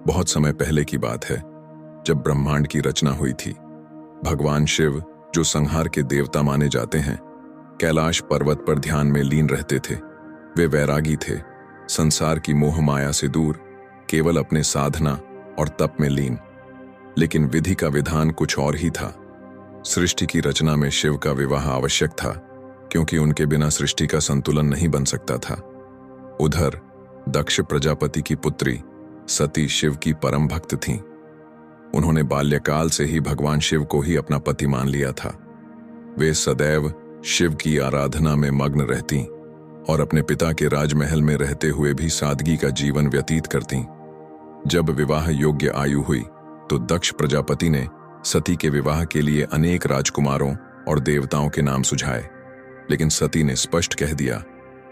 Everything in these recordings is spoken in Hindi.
बहुत समय पहले की बात है, जब ब्रह्मांड की रचना हुई थी। भगवान शिव, जो संहार के देवता माने जाते हैं, कैलाश पर्वत पर ध्यान में लीन रहते थे। वे वैरागी थे, संसार की मोह माया से दूर, केवल अपने साधना और तप में लीन। लेकिन विधि का विधान कुछ और ही था। सृष्टि की रचना में शिव का विवाह आवश्यक था, क्योंकि उनके बिना सृष्टि का संतुलन नहीं बन सकता था। उधर दक्ष प्रजापति की पुत्री सती शिव की परम भक्त थीं। उन्होंने बाल्यकाल से ही भगवान शिव को ही अपना पति मान लिया था। वे सदैव शिव की आराधना में मग्न रहतीं और अपने पिता के राजमहल में रहते हुए भी सादगी का जीवन व्यतीत करतीं। जब विवाह योग्य आयु हुई तो दक्ष प्रजापति ने सती के विवाह के लिए अनेक राजकुमारों और देवताओं के नाम सुझाए, लेकिन सती ने स्पष्ट कह दिया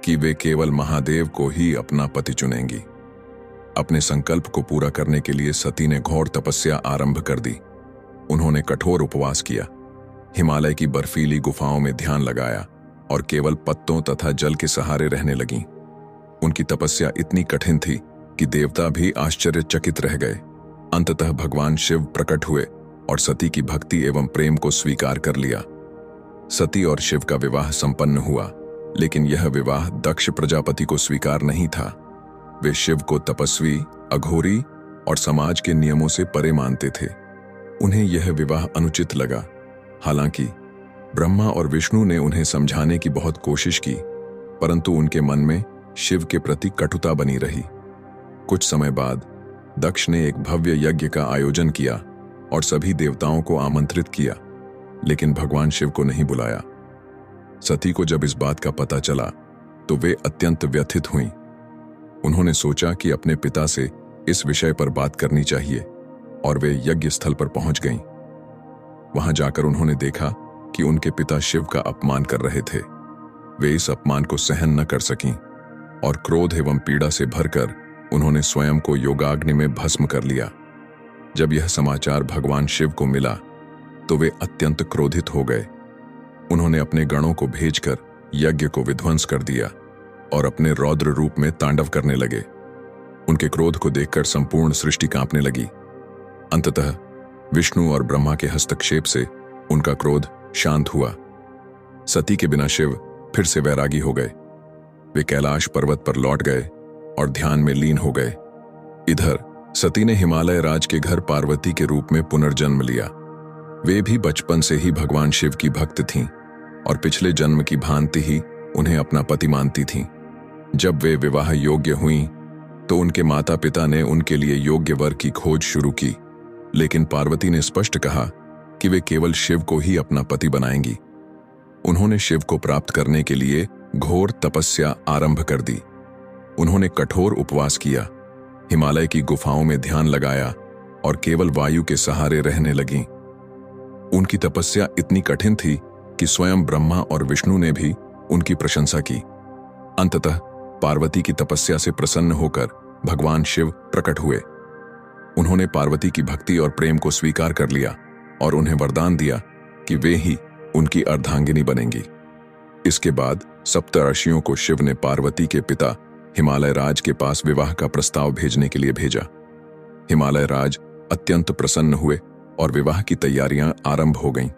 कि वे केवल महादेव को ही अपना पति चुनेंगी। अपने संकल्प को पूरा करने के लिए सती ने घोर तपस्या आरंभ कर दी। उन्होंने कठोर उपवास किया, हिमालय की बर्फीली गुफाओं में ध्यान लगाया और केवल पत्तों तथा जल के सहारे रहने लगीं। उनकी तपस्या इतनी कठिन थी कि देवता भी आश्चर्यचकित रह गए। अंततः भगवान शिव प्रकट हुए और सती की भक्ति एवं प्रेम को स्वीकार कर लिया। सती और शिव का विवाह संपन्न हुआ, लेकिन यह विवाह दक्ष प्रजापति को स्वीकार नहीं था। वे शिव को तपस्वी, अघोरी और समाज के नियमों से परे मानते थे। उन्हें यह विवाह अनुचित लगा। हालांकि ब्रह्मा और विष्णु ने उन्हें समझाने की बहुत कोशिश की, परंतु उनके मन में शिव के प्रति कटुता बनी रही। कुछ समय बाद दक्ष ने एक भव्य यज्ञ का आयोजन किया और सभी देवताओं को आमंत्रित किया, लेकिन भगवान शिव को नहीं बुलाया। सती को जब इस बात का पता चला तो वे अत्यंत व्यथित हुईं। उन्होंने सोचा कि अपने पिता से इस विषय पर बात करनी चाहिए और वे यज्ञ स्थल पर पहुंच गईं। वहां जाकर उन्होंने देखा कि उनके पिता शिव का अपमान कर रहे थे। वे इस अपमान को सहन न कर सकीं और क्रोध एवं पीड़ा से भरकर उन्होंने स्वयं को योगाग्नि में भस्म कर लिया। जब यह समाचार भगवान शिव को मिला तो वे अत्यंत क्रोधित हो गए। उन्होंने अपने गणों को भेजकर यज्ञ को विध्वंस कर दिया और अपने रौद्र रूप में तांडव करने लगे। उनके क्रोध को देखकर संपूर्ण सृष्टि कांपने लगी। अंततः विष्णु और ब्रह्मा के हस्तक्षेप से उनका क्रोध शांत हुआ। सती के बिना शिव फिर से वैरागी हो गए। वे कैलाश पर्वत पर लौट गए और ध्यान में लीन हो गए। इधर सती ने हिमालय राज के घर पार्वती के रूप में पुनर्जन्म लिया। वे भी बचपन से ही भगवान शिव की भक्त थीं और पिछले जन्म की भांति ही उन्हें अपना पति मानती थीं। जब वे विवाह योग्य हुईं तो उनके माता पिता ने उनके लिए योग्य वर की खोज शुरू की, लेकिन पार्वती ने स्पष्ट कहा कि वे केवल शिव को ही अपना पति बनाएंगी। उन्होंने शिव को प्राप्त करने के लिए घोर तपस्या आरंभ कर दी। उन्होंने कठोर उपवास किया, हिमालय की गुफाओं में ध्यान लगाया और केवल वायु के सहारे रहने लगीं। उनकी तपस्या इतनी कठिन थी कि स्वयं ब्रह्मा और विष्णु ने भी उनकी प्रशंसा की। अंततः पार्वती की तपस्या से प्रसन्न होकर भगवान शिव प्रकट हुए। उन्होंने पार्वती की भक्ति और प्रेम को स्वीकार कर लिया और उन्हें वरदान दिया कि वे ही उनकी अर्धांगिनी बनेंगी। इसके बाद सप्तर्षियों को शिव ने पार्वती के पिता हिमालय राज के पास विवाह का प्रस्ताव भेजने के लिए भेजा। हिमालय राज अत्यंत प्रसन्न हुए और विवाह की तैयारियां आरंभ हो गईं।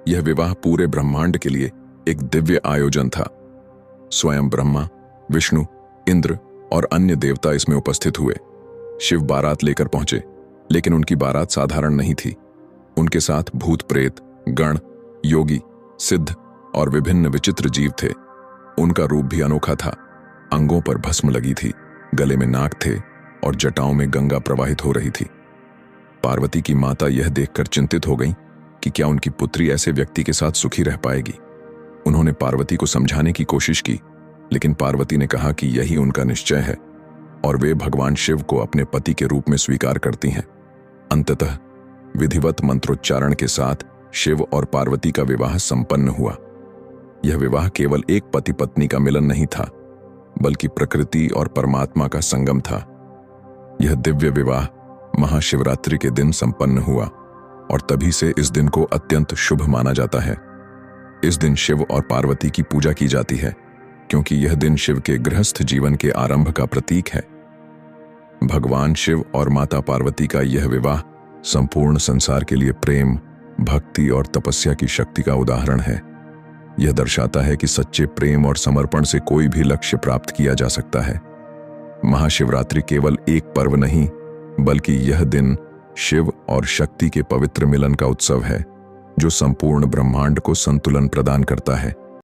यह विवाह पूरे ब्रह्मांड के लिए एक दिव्य आयोजन था। स्वयं ब्रह्मा, विष्णु, इंद्र और अन्य देवता इसमें उपस्थित हुए। शिव बारात लेकर पहुंचे, लेकिन उनकी बारात साधारण नहीं थी। उनके साथ भूत प्रेत, गण, योगी, सिद्ध और विभिन्न विचित्र जीव थे। उनका रूप भी अनोखा था। अंगों पर भस्म लगी थी, गले में नाग थे और जटाओं में गंगा प्रवाहित हो रही थी। पार्वती की माता यह देखकर चिंतित हो गईं कि क्या उनकी पुत्री ऐसे व्यक्ति के साथ सुखी रह पाएगी। उन्होंने पार्वती को समझाने की कोशिश की, लेकिन पार्वती ने कहा कि यही उनका निश्चय है और वे भगवान शिव को अपने पति के रूप में स्वीकार करती हैं। अंततः विधिवत मंत्रोच्चारण के साथ शिव और पार्वती का विवाह संपन्न हुआ। यह विवाह केवल एक पति पत्नी का मिलन नहीं था, बल्कि प्रकृति और परमात्मा का संगम था। यह दिव्य विवाह महाशिवरात्रि के दिन संपन्न हुआ और तभी से इस दिन को अत्यंत शुभ माना जाता है। इस दिन शिव और पार्वती की पूजा की जाती है, क्योंकि यह दिन शिव के गृहस्थ जीवन के आरंभ का प्रतीक है। भगवान शिव और माता पार्वती का यह विवाह संपूर्ण संसार के लिए प्रेम, भक्ति और तपस्या की शक्ति का उदाहरण है। यह दर्शाता है कि सच्चे प्रेम और समर्पण से कोई भी लक्ष्य प्राप्त किया जा सकता है। महाशिवरात्रि केवल एक पर्व नहीं, बल्कि यह दिन शिव और शक्ति के पवित्र मिलन का उत्सव है, जो संपूर्ण ब्रह्मांड को संतुलन प्रदान करता है।